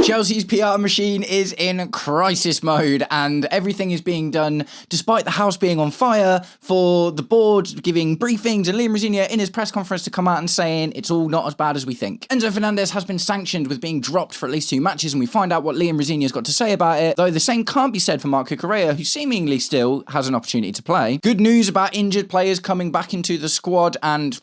Chelsea's PR machine is in crisis mode and everything is being done despite the house being on fire for the board giving briefings and Liam Rosenior in his press conference to come out and saying it's all not as bad as we think. Enzo Fernandez has been sanctioned with being dropped for at least 2 matches and we find out what Liam Rosenior's got to say about it, though the same can't be said for Marc Cucurella, who seemingly still has an opportunity to play. Good news about injured players coming back into the squad, and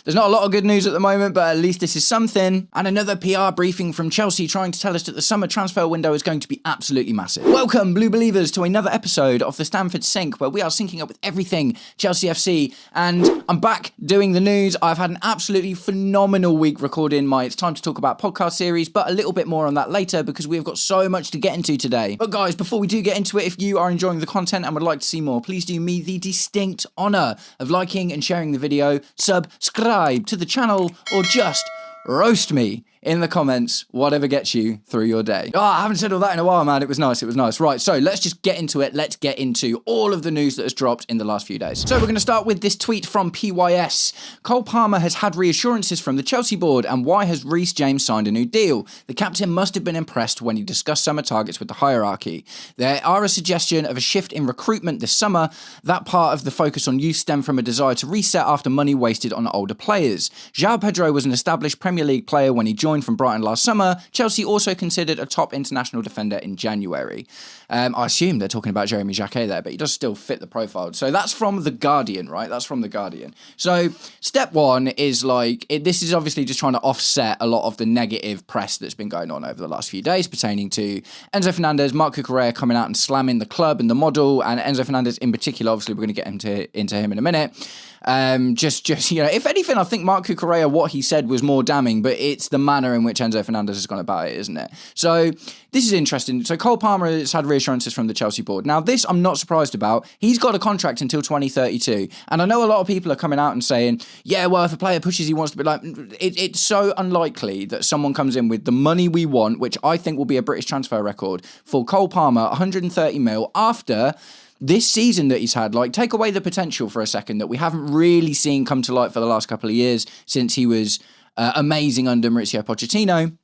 there's not a lot of good news at the moment, but at least this is something. And another PR briefing from Chelsea trying to tell us that the summer transfer window is going to be absolutely massive. Welcome, Blue Believers, to another episode of the Stamford Sync, where we are syncing up with everything Chelsea FC. And I'm back doing the news. I've had an absolutely phenomenal week recording my It's Time to Talk About podcast series, but a little bit more on that later because we've got so much to get into today. But guys, before we do get into it, if you are enjoying the content and would like to see more, please do me the distinct honour of liking and sharing the video, subscribe to the channel, or just roast me in the comments, whatever gets you through your day. Oh, I haven't said all that in a while, man. It was nice. Right, so let's just get into it. Let's get into all of the news that has dropped in the last few days. So we're going to start with this tweet from PYS. Cole Palmer has had reassurances from the Chelsea board, and why has Reece James signed a new deal? The captain must have been impressed when he discussed summer targets with the hierarchy. There are a suggestion of a shift in recruitment this summer. That part of the focus on youth stemmed from a desire to reset after money wasted on older players. João Pedro was an established Premier League player when he joined from Brighton last summer. Chelsea also considered a top international defender in January. I assume they're talking about Jeremy Jacquet there, but he does still fit the profile. So that's from The Guardian, right? That's from The Guardian. So step one is this is obviously just trying to offset a lot of the negative press that's been going on over the last few days pertaining to Enzo Fernandez, Marc Cucurella coming out and slamming the club and the model, and Enzo Fernandez in particular. Obviously, we're going to get into him in a minute. If anything, I think Marc Cucurella, what he said was more damning, but it's the manner in which Enzo Fernandez has gone about it, isn't it? So this is interesting. So Cole Palmer has had reassurances from the Chelsea board. Now this I'm not surprised about. He's got a contract until 2032, and I know a lot of people are coming out and saying, yeah, well, if a player pushes, he wants to be like, it's so unlikely that someone comes in with the money we want, which I think will be a British transfer record for Cole Palmer, 130 mil after this season that he's had. Take away the potential for a second that we haven't really seen come to light for the last couple of years since he was amazing under Mauricio Pochettino.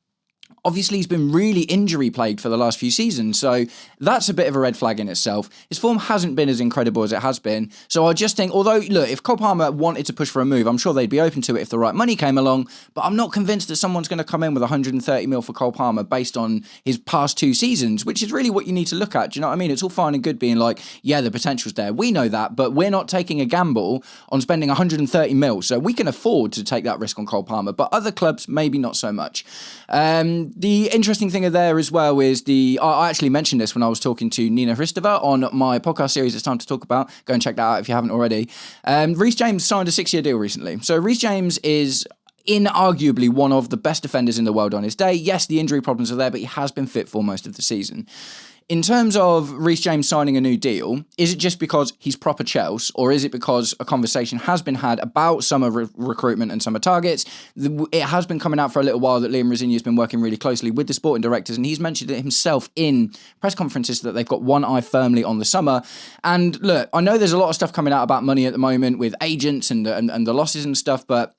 Obviously, he's been really injury-plagued for the last few seasons, so that's a bit of a red flag in itself. His form hasn't been as incredible as it has been, so I just think, although, look, if Cole Palmer wanted to push for a move, I'm sure they'd be open to it if the right money came along, but I'm not convinced that someone's going to come in with 130 mil for Cole Palmer based on his past 2 seasons, which is really what you need to look at. Do you know what I mean? It's all fine and good being like, yeah, the potential's there. We know that, but we're not taking a gamble on spending 130 mil, so we can afford to take that risk on Cole Palmer, but other clubs, maybe not so much. The interesting thing there as well is I actually mentioned this when I was talking to Nina Hristova on my podcast series It's Time to Talk About. Go and check that out if you haven't already. Reece James signed a 6-year deal recently. So Reece James is inarguably one of the best defenders in the world on his day. Yes, the injury problems are there, but he has been fit for most of the season. In terms of Reece James signing a new deal, is it just because he's proper Chelsea, or is it because a conversation has been had about summer recruitment and summer targets? It has been coming out for a little while that Liam Rosenior has been working really closely with the sporting directors, and he's mentioned it himself in press conferences that they've got one eye firmly on the summer. And look, I know there's a lot of stuff coming out about money at the moment with agents and the losses and stuff, but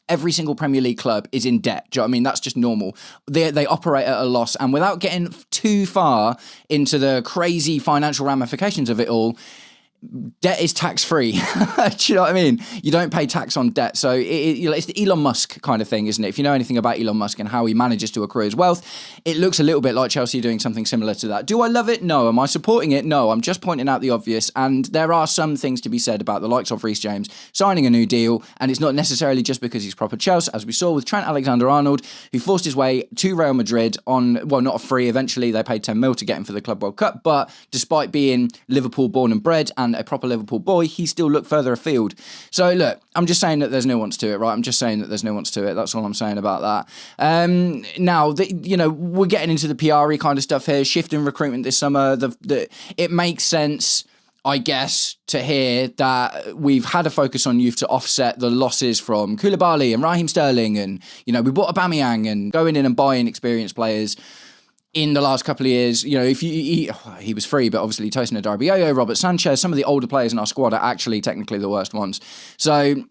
every single Premier League club is in debt. Do you know what I mean? That's just normal. They operate at a loss. And without getting too far into the crazy financial ramifications of it all, debt is tax-free. Do you know what I mean? You don't pay tax on debt. So it's the Elon Musk kind of thing, isn't it? If you know anything about Elon Musk and how he manages to accrue his wealth, it looks a little bit like Chelsea doing something similar to that. Do I love it? No. Am I supporting it? No. I'm just pointing out the obvious. And there are some things to be said about the likes of Reece James signing a new deal. And it's not necessarily just because he's proper Chelsea, as we saw with Trent Alexander-Arnold, who forced his way to Real Madrid on, well, not a free. Eventually, they paid 10 mil to get him for the Club World Cup. But despite being Liverpool born and bred and a proper Liverpool boy, he still looked further afield. So look, I'm just saying that there's nuance to it, right? I'm just saying that there's nuance to it. That's all I'm saying about that. Now, we're getting into the PR-y kind of stuff here. Shift in recruitment this summer. It makes sense, I guess, to hear that we've had a focus on youth to offset the losses from Koulibaly and Raheem Sterling, and we bought Aubameyang, and going in and buying experienced players in the last couple of years. If he was free, but obviously Tosin Adarabioyo, Robert Sanchez, some of the older players in our squad are actually technically the worst ones. So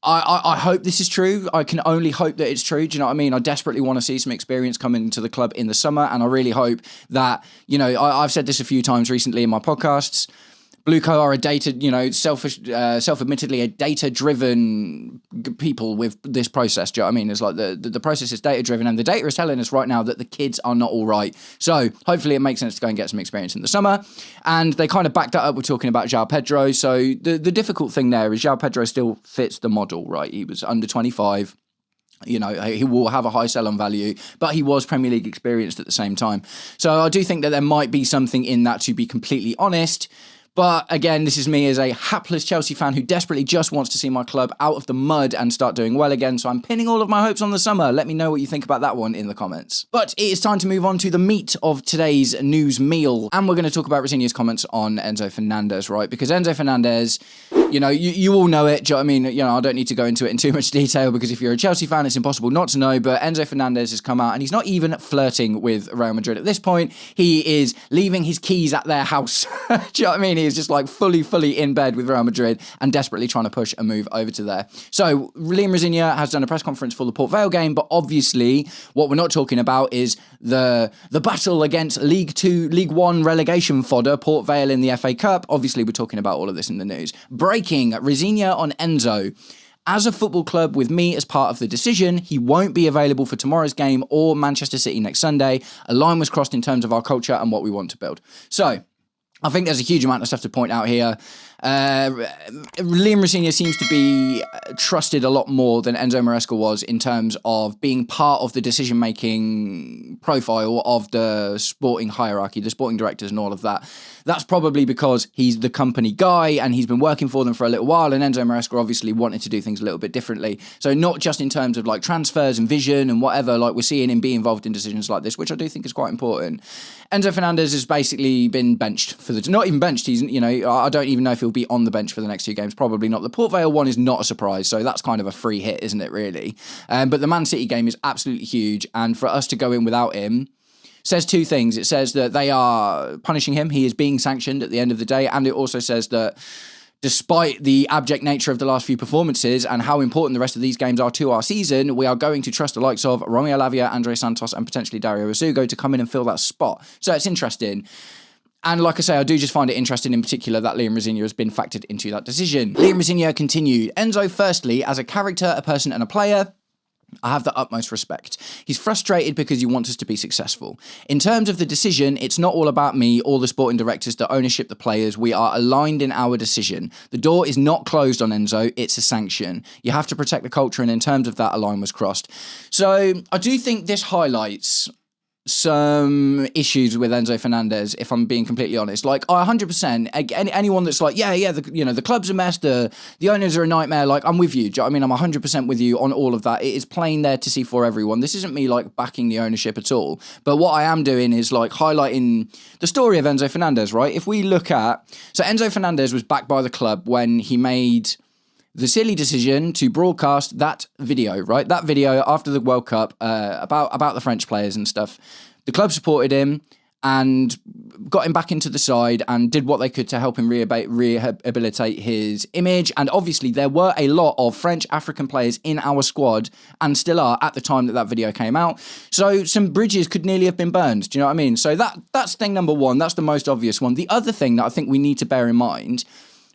I hope this is true. I can only hope that it's true. Do you know what I mean? I desperately want to see some experience come into the club in the summer, and I really hope that, I've said this a few times recently in my podcasts. Blueco are a data, self-admittedly a data-driven people with this process. Do you know what I mean? It's like the process is data-driven, and the data is telling us right now that the kids are not all right. So hopefully it makes sense to go and get some experience in the summer. And they kind of backed that up with talking about João Pedro. So the difficult thing there is João Pedro still fits the model, right? He was under 25. He will have a high sell-on value, but he was Premier League experienced at the same time. So I do think that there might be something in that, to be completely honest. But again, this is me as a hapless Chelsea fan who desperately just wants to see my club out of the mud and start doing well again. So I'm pinning all of my hopes on the summer. Let me know what you think about that one in the comments. But it is time to move on to the meat of today's news meal. And we're going to talk about Rosenier's comments on Enzo Fernandez, right? Because Enzo Fernandez, you all know it. Do you know what I mean? I don't need to go into it in too much detail because if you're a Chelsea fan, it's impossible not to know. But Enzo Fernandez has come out and he's not even flirting with Real Madrid at this point. He is leaving his keys at their house. Do you know what I mean? Is just like fully in bed with Real Madrid and desperately trying to push a move over to there. So Liam Rosenior has done a press conference for the Port Vale game, but obviously what we're not talking about is the battle against League 2, League 1 relegation fodder, Port Vale in the FA Cup. Obviously we're talking about all of this in the news. Breaking, Rosenior on Enzo. As a football club with me as part of the decision, he won't be available for tomorrow's game or Manchester City next Sunday. A line was crossed in terms of our culture and what we want to build. So I think there's a huge amount of stuff to point out here. Liam Rosenior seems to be trusted a lot more than Enzo Maresca was in terms of being part of the decision-making profile of the sporting hierarchy, the sporting directors and all of that. That's probably because he's the company guy and he's been working for them for a little while, and Enzo Maresca obviously wanted to do things a little bit differently. So not just in terms of like transfers and vision and whatever, like we're seeing him be involved in decisions like this, which I do think is quite important. Enzo Fernandez has basically been benched for not even benched. He's, I don't even know if he'll be on the bench for the next two games. Probably not. The Port Vale one is not a surprise, so that's kind of a free hit, isn't it, really? But the Man City game is absolutely huge, and for us to go in without him says two things. It says that they are punishing him. He is being sanctioned at the end of the day, and it also says that despite the abject nature of the last few performances and how important the rest of these games are to our season, we are going to trust the likes of Romeo Lavia, Andre Santos, and potentially Dario Rasugo to come in and fill that spot. So it's interesting. And like I say, I do just find it interesting in particular that Liam Rosenior has been factored into that decision. Liam Rosenior continued. Enzo, firstly, as a character, a person and a player, I have the utmost respect. He's frustrated because he wants us to be successful. In terms of the decision, it's not all about me or the sporting directors, the ownership, the players. We are aligned in our decision. The door is not closed on Enzo. It's a sanction. You have to protect the culture, and in terms of that, a line was crossed. So I do think this highlights some issues with Enzo Fernandez, if I'm being completely honest. Like, 100%, anyone that's like, the club's a mess, the owners are a nightmare, like, I'm with you. Do you know what I mean? I'm 100% with you on all of that. It is plain there to see for everyone. This isn't me, like, backing the ownership at all. But what I am doing is, like, highlighting the story of Enzo Fernandez, right? If we look at... So Enzo Fernandez was backed by the club when he made the silly decision to broadcast that video, right? That video after the World Cup about the French players and stuff. The club supported him and got him back into the side and did what they could to help him rehabilitate his image. And obviously there were a lot of French African players in our squad and still are at the time that video came out. So some bridges could nearly have been burned. Do you know what I mean? So that's thing number one. That's the most obvious one. The other thing that I think we need to bear in mind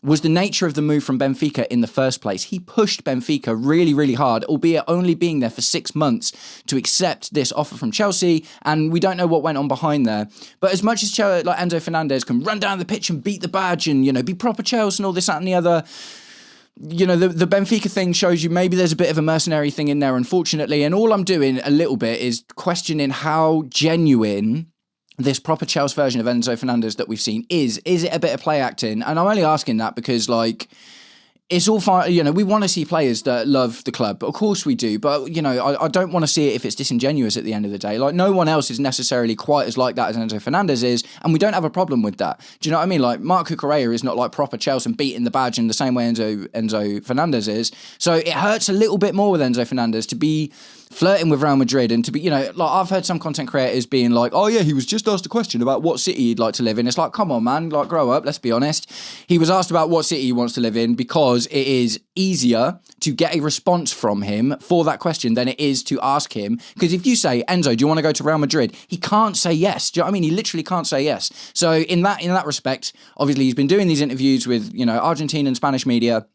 was the nature of the move from Benfica in the first place. He pushed Benfica really, really hard, albeit only being there for 6 months to accept this offer from Chelsea, and we don't know what went on behind there. But as much as Enzo Fernandez can run down the pitch and beat the badge and, be proper Chelsea and all this, that and the other, the Benfica thing shows you maybe there's a bit of a mercenary thing in there, unfortunately, and all I'm doing a little bit is questioning how genuine this proper Chelsea version of Enzo Fernandez that we've seen is it a bit of play acting? And I'm only asking that because, like, it's all fine. We want to see players that love the club, but of course we do. But, I don't want to see it if it's disingenuous at the end of the day. Like, no one else is necessarily quite as like that as Enzo Fernandez is, and we don't have a problem with that. Do you know what I mean? Like, Marc Cucurella is not like proper Chelsea and beating the badge in the same way Enzo Fernandez is. So it hurts a little bit more with Enzo Fernandez to be flirting with Real Madrid, and to be, like I've heard some content creators being like, oh yeah, he was just asked a question about what city he'd like to live in. It's like, come on, man, like grow up, let's be honest. He was asked about what city he wants to live in because it is easier to get a response from him for that question than it is to ask him. Because if you say, Enzo, do you want to go to Real Madrid? He can't say yes. Do you know what I mean? He literally can't say yes. So in that respect, obviously he's been doing these interviews with, Argentine and Spanish media,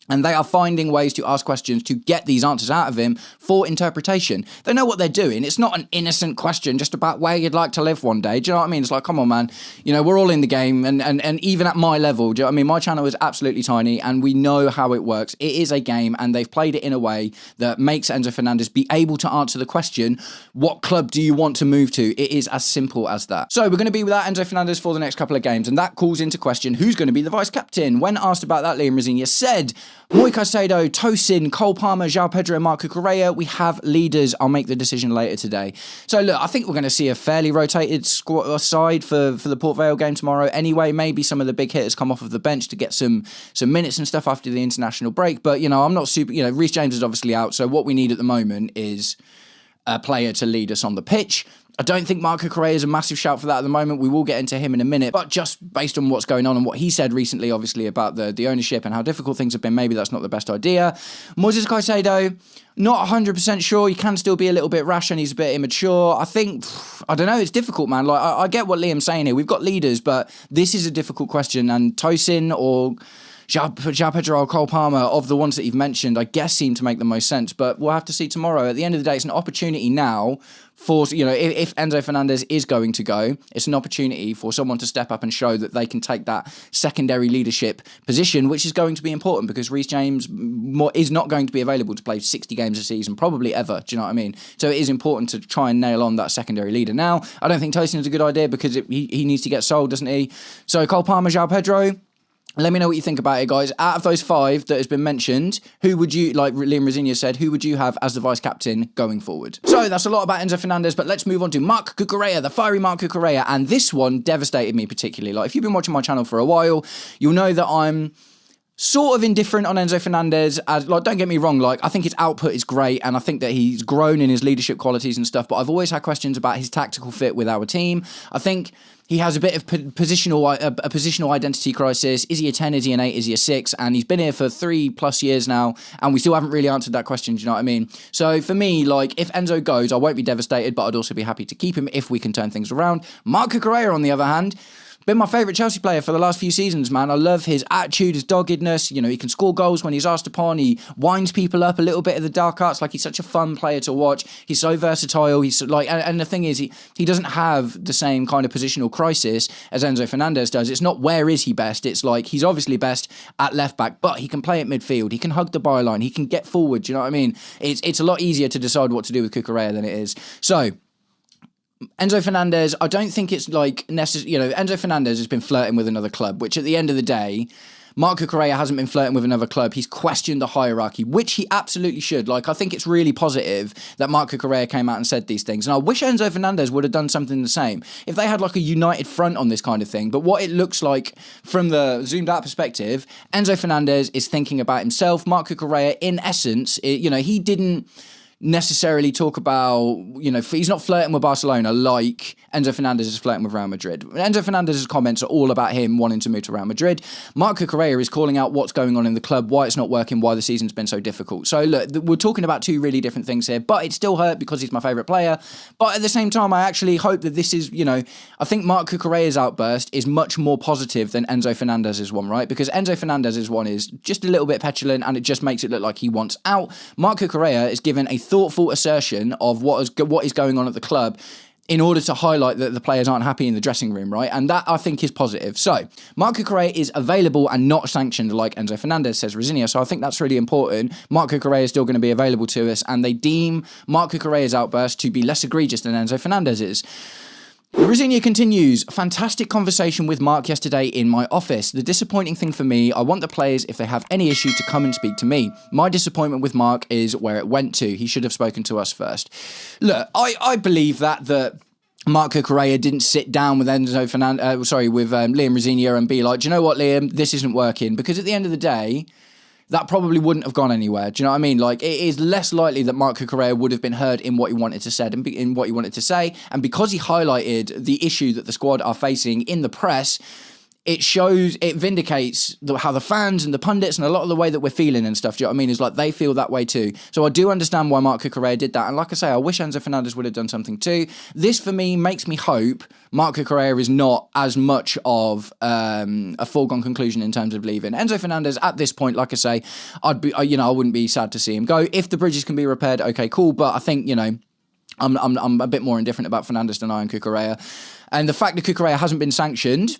and they are finding ways to ask questions to get these answers out of him for interpretation. They know what they're doing. It's not an innocent question just about where you'd like to live one day. Do you know what I mean? It's like, come on, man. We're all in the game. And even at my level, do you know what I mean? My channel is absolutely tiny and we know how it works. It is a game and they've played it in a way that makes Enzo Fernandez be able to answer the question, what club do you want to move to? It is as simple as that. So we're going to be without Enzo Fernandez for the next couple of games. And that calls into question who's going to be the vice captain. When asked about that, Liam Rosenior said, Marc Cucurella, Tosin, Cole Palmer, João Pedro, and Marc Cucurella. We have leaders. I'll make the decision later today. So look, I think we're going to see a fairly rotated side for the Port Vale game tomorrow. Anyway, maybe some of the big hitters come off of the bench to get some minutes and stuff after the international break. But I'm not super. Reece James is obviously out. So what we need at the moment is a player to lead us on the pitch. I don't think Marc Cucurella is a massive shout for that at the moment. We will get into him in a minute. But just based on what's going on and what he said recently, obviously, about the ownership and how difficult things have been, maybe that's not the best idea. Moises Caicedo, not 100% sure. He can still be a little bit rash and he's a bit immature. I don't know. It's difficult, man. Like I get what Liam's saying here. We've got leaders, but this is a difficult question. And Tosin or João Pedro or Cole Palmer, of the ones that you've mentioned, I guess seem to make the most sense. But we'll have to see tomorrow. At the end of the day, it's an opportunity now for, if Enzo Fernandez is going to go, it's an opportunity for someone to step up and show that they can take that secondary leadership position, which is going to be important because Reece James is not going to be available to play 60 games a season, probably ever. Do you know what I mean? So it is important to try and nail on that secondary leader. Now, I don't think Tosin is a good idea because he needs to get sold, doesn't he? So Cole Palmer, João Pedro. Let me know what you think about it, guys. Out of those 5 that has been mentioned, who would you, like Liam Rosenior said, who would you have as the vice-captain going forward? So that's a lot about Enzo Fernandez, but let's move on to Marc Cucurella, the fiery Marc Cucurella. And this one devastated me particularly. Like, if you've been watching my channel for a while, you'll know that I'm sort of indifferent on Enzo Fernandez. Don't get me wrong, I think his output is great and I think that he's grown in his leadership qualities and stuff, but I've always had questions about his tactical fit with our team. I think he has a bit of positional identity crisis. Is he a 10? Is he an 8? Is he a 6? And he's been here for 3+ years now, and we still haven't really answered that question. Do you know what I mean? So for me, if Enzo goes, I won't be devastated, but I'd also be happy to keep him if we can turn things around. Marc Cucurella, on the other hand, been my favourite Chelsea player for the last few seasons, man. I love his attitude, his doggedness. He can score goals when he's asked upon. He winds people up a little bit of the dark arts. He's such a fun player to watch. He's so versatile. He's and the thing is, he doesn't have the same kind of positional crisis as Enzo Fernandez does. It's not where is he best. It's he's obviously best at left back, but he can play at midfield. He can hug the byline. He can get forward. Do you know what I mean? It's a lot easier to decide what to do with Cucurella than it is. So Enzo Fernandez, I don't think it's necessary. Enzo Fernandez has been flirting with another club, which at the end of the day, Marc Cucurella hasn't been flirting with another club. He's questioned the hierarchy, which he absolutely should. I think it's really positive that Marc Cucurella came out and said these things. And I wish Enzo Fernandez would have done something the same. If they had a united front on this kind of thing. But what it looks like from the zoomed out perspective, Enzo Fernandez is thinking about himself. Marc Cucurella, in essence, he didn't necessarily talk about, he's not flirting with Barcelona like Enzo Fernandez is flirting with Real Madrid. Enzo Fernandez's comments are all about him wanting to move to Real Madrid. Marc Cucurella is calling out what's going on in the club, why it's not working, why the season's been so difficult. So look, we're talking about 2 really different things here, but it still hurt because he's my favourite player. But at the same time, I actually hope that this is, I think Marc Cucurella's outburst is much more positive than Enzo Fernandez's one, right? Because Enzo Fernandez's one is just a little bit petulant and it just makes it look like he wants out. Marc Cucurella is given a thoughtful assertion of what is going on at the club in order to highlight that the players aren't happy in the dressing room, right? And that, I think, is positive. So, Marc Cucurella is available and not sanctioned like Enzo Fernandez, says Rosenior. So I think that's really important. Marc Cucurella is still going to be available to us, and they deem Marc Cucurella's outburst to be less egregious than Enzo Fernandez's. Rosenior continues, fantastic conversation with Marc yesterday in my office. The disappointing thing for me, I want the players, if they have any issue, to come and speak to me. My disappointment with Marc is where it went to. He should have spoken to us first. Look, I believe that Marc Cucurella didn't sit down with Enzo Fernandez, with Liam Rosenior and be like, do you know what, Liam, this isn't working. Because at the end of the day, that probably wouldn't have gone anywhere. Do you know what I mean? Like, it is less likely that Marc Cucurella would have been heard in what he wanted to say, and because he highlighted the issue that the squad are facing in the press, it vindicates how the fans and the pundits and a lot of the way that we're feeling and stuff, do you know what I mean? Is like they feel that way too. So I do understand why Marc Cucurella did that. And like I say, I wish Enzo Fernandez would have done something too. This, for me, makes me hope Marc Cucurella is not as much of a foregone conclusion in terms of leaving. Enzo Fernandez, at this point, like I say, I wouldn't be sad to see him go. If the bridges can be repaired, okay, cool. But I think, I'm a bit more indifferent about Fernandez than I am Cucurella. And the fact that Cucurella hasn't been sanctioned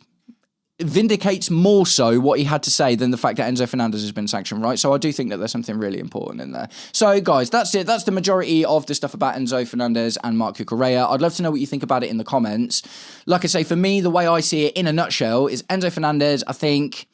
vindicates more so what he had to say than the fact that Enzo Fernandez has been sanctioned, right? So I do think that there's something really important in there. So, guys, that's it. That's the majority of the stuff about Enzo Fernandez and Marc Cucurella. I'd love to know what you think about it in the comments. Like I say, for me, the way I see it in a nutshell is Enzo Fernandez, I think,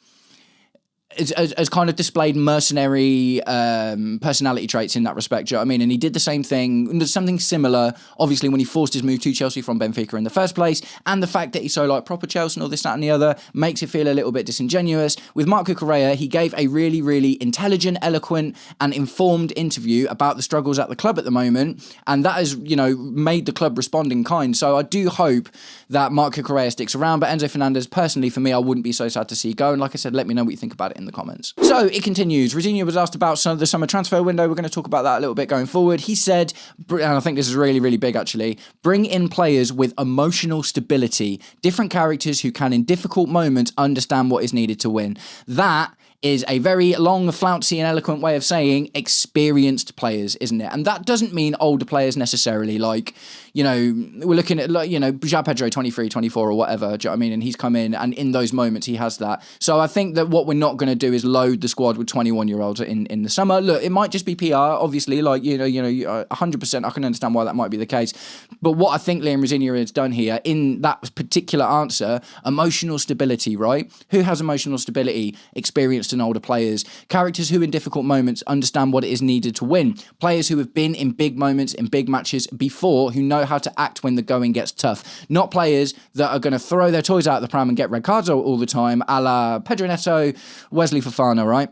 has kind of displayed mercenary personality traits in that respect, do you know what I mean? And he did the same thing, something similar, obviously, when he forced his move to Chelsea from Benfica in the first place, and the fact that he's so like proper Chelsea and all this, that and the other makes it feel a little bit disingenuous. With Marc Cucurella, he gave a really, really intelligent, eloquent and informed interview about the struggles at the club at the moment, and that has, made the club respond in kind. So I do hope that Marc Cucurella sticks around, but Enzo Fernandez, personally, for me, I wouldn't be so sad to see go, and like I said, let me know what you think about it in the comments. So it continues. Rosenior was asked about the summer transfer window. We're going to talk about that a little bit going forward. He said, and I think this is really, really big actually, bring in players with emotional stability, different characters who can in difficult moments understand what is needed to win. That is a very long, flouncy and eloquent way of saying experienced players, isn't it? And that doesn't mean older players necessarily. Like, we're looking at, João Pedro, 23, 24 or whatever, do you know what I mean? And he's come in and in those moments he has that. So I think that what we're not going to do is load the squad with 21-year-olds in the summer. Look, it might just be PR, obviously, 100% I can understand why that might be the case. But what I think Liam Rosenior has done here in that particular answer, emotional stability, right? Who has emotional stability? Experienced and older players, characters who in difficult moments understand what it is needed to win, players who have been in big moments, in big matches before, who know how to act when the going gets tough, not players that are going to throw their toys out the pram and get red cards all the time, a la Pedro Neto, Wesley Fofana, right?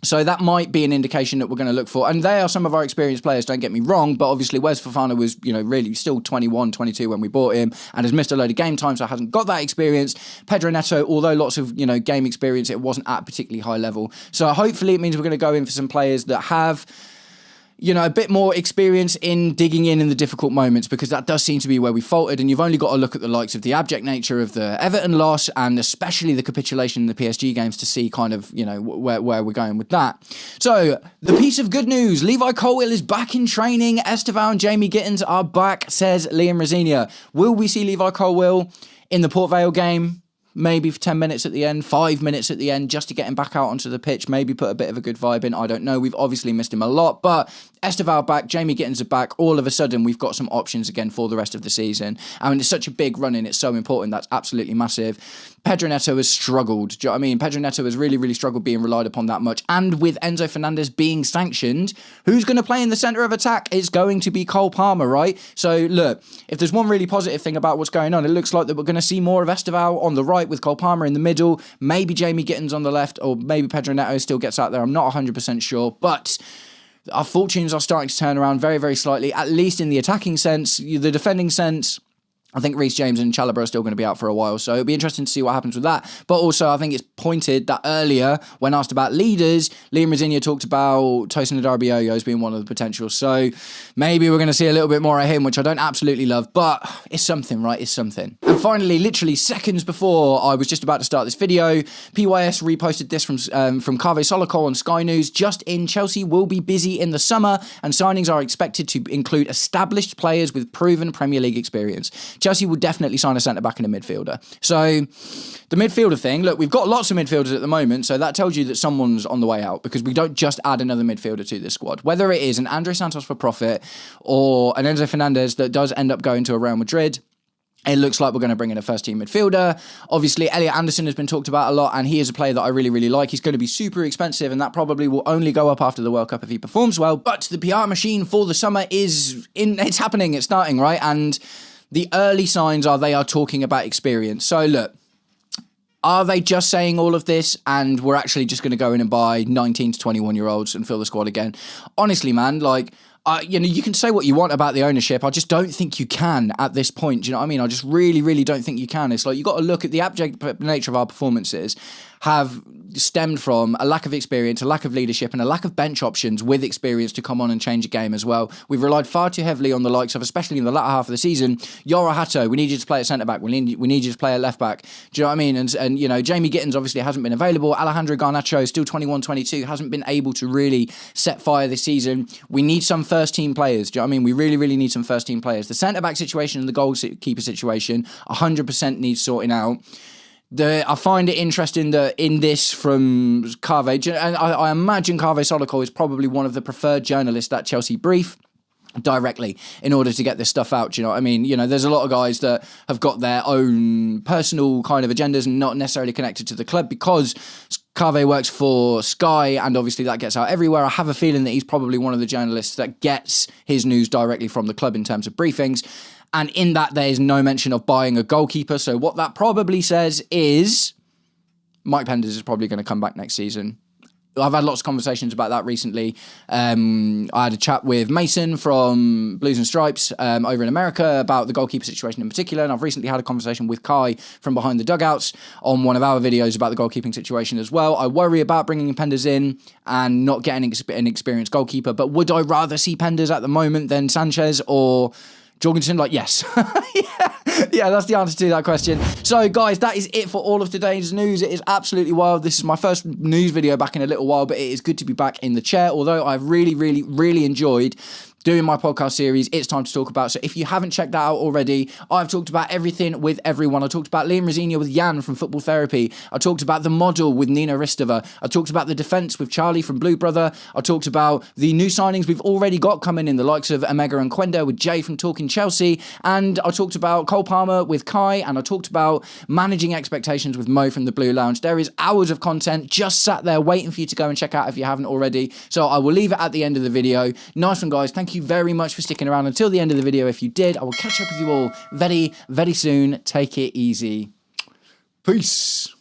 So that might be an indication that we're going to look for. And they are some of our experienced players, don't get me wrong, but obviously Wes Fofana was, really still 21, 22 when we bought him and has missed a load of game time, so hasn't got that experience. Pedro Neto, although lots of, game experience, it wasn't at a particularly high level. So hopefully it means we're going to go in for some players that have a bit more experience in digging in the difficult moments, because that does seem to be where we faltered. And you've only got to look at the likes of the abject nature of the Everton loss and especially the capitulation in the PSG games to see kind of, where we're going with that. So the piece of good news, Levi Colwill is back in training. Estevao and Jamie Gittins are back, says Liam Rosenior. Will we see Levi Colwill in the Port Vale game? Maybe for 10 minutes at the end, 5 minutes at the end, just to get him back out onto the pitch, maybe put a bit of a good vibe in. I don't know. We've obviously missed him a lot, but Estevao back, Jamie Gittins are back. All of a sudden, we've got some options again for the rest of the season. I mean, it's such a big run-in. It's so important. That's absolutely massive. Pedro Neto has struggled. Do you know what I mean? Pedro Neto has really, really struggled being relied upon that much. And with Enzo Fernandez being sanctioned, who's going to play in the centre of attack? It's going to be Cole Palmer, right? So, look, if there's one really positive thing about what's going on, it looks like that we're going to see more of Estevao on the right with Cole Palmer in the middle, maybe Jamie Gittins on the left, or maybe Pedro Neto still gets out there. I'm not 100% sure, but our fortunes are starting to turn around very, very slightly, at least in the attacking sense. The defending sense, I think Reece James and Chalobah are still going to be out for a while, so it'll be interesting to see what happens with that. But also, I think it's pointed that earlier, when asked about leaders, Liam Rosenior talked about Tosin Adarabioyo as being one of the potentials. So maybe we're going to see a little bit more of him, which I don't absolutely love, but it's something, right? It's something. And finally, literally seconds before I was just about to start this video, PYS reposted this from Kave Solokol on Sky News. Just in, Chelsea will be busy in the summer, and signings are expected to include established players with proven Premier League experience. Chelsea will definitely sign a centre-back and a midfielder. So the midfielder thing, look, we've got lots of midfielders at the moment, so that tells you that someone's on the way out, because we don't just add another midfielder to this squad. Whether it is an Andre Santos for profit or an Enzo Fernandez that does end up going to a Real Madrid, it looks like we're going to bring in a first-team midfielder. Obviously, Elliot Anderson has been talked about a lot, and he is a player that I really, really like. He's going to be super expensive, and that probably will only go up after the World Cup if he performs well. But the PR machine for the summer it's happening, it's starting, right? And the early signs are they are talking about experience. So look, Are they just saying all of this and we're actually just going to go in and buy 19 to 21-year-olds and fill the squad again? Honestly, man, like, you can say what you want about the ownership. I just don't think you can at this point. Do you know what I mean? I just really, really don't think you can. It's like you got to look at the abject nature of our performances have stemmed from a lack of experience, a lack of leadership, and a lack of bench options with experience to come on and change a game as well. We've relied far too heavily on the likes of, especially in the latter half of the season, Yoro Hato, we need you to play at centre-back, we need you to play at left-back. Do you know what I mean? And you know, Jamie Gittins obviously hasn't been available. Alejandro Garnacho, still 21-22, hasn't been able to really set fire this season. We need some first-team players. Do you know what I mean? We really, really need some first-team players. The centre-back situation and the goalkeeper situation 100% needs sorting out. I find it interesting that in this from Kaveh, and I imagine Kaveh Solokol is probably one of the preferred journalists that Chelsea brief directly in order to get this stuff out. Do you know what I mean? You know, there's a lot of guys that have got their own personal kind of agendas and not necessarily connected to the club because Kaveh works for Sky and obviously that gets out everywhere. I have a feeling that he's probably one of the journalists that gets his news directly from the club in terms of briefings. And in that, there is no mention of buying a goalkeeper. So what that probably says is Mike Penders is probably going to come back next season. I've had lots of conversations about that recently. I had a chat with Mason from Blues and Stripes over in America about the goalkeeper situation in particular. And I've recently had a conversation with Kai from Behind the Dugouts on one of our videos about the goalkeeping situation as well. I worry about bringing Penders in and not getting an experienced goalkeeper. But would I rather see Penders at the moment than Sanchez or Jorgensen? Like, yes. yeah, that's the answer to that question. So, guys, that is it for all of today's news. It is absolutely wild. This is my first news video back in a little while, but it is good to be back in the chair. Although I've really, really, really enjoyed doing my podcast series, It's Time to Talk About. So if you haven't checked that out already, I've talked about everything with everyone. I talked about Liam Rosenior with Jan from Football Therapy. I talked about the model with Nina Ristova. I talked about the defence with Charlie from Blue Brother. I talked about the new signings we've already got coming in, the likes of Omega and Quenda with Jay from Talking Chelsea. And I talked about Cole Palmer with Kai. And I talked about managing expectations with Mo from the Blue Lounge. There is hours of content just sat there waiting for you to go and check out if you haven't already. So I will leave it at the end of the video. Nice one, guys. Thank you very much for sticking around until the end of the video. If you did, I will catch up with you all very, very soon. Take it easy. Peace.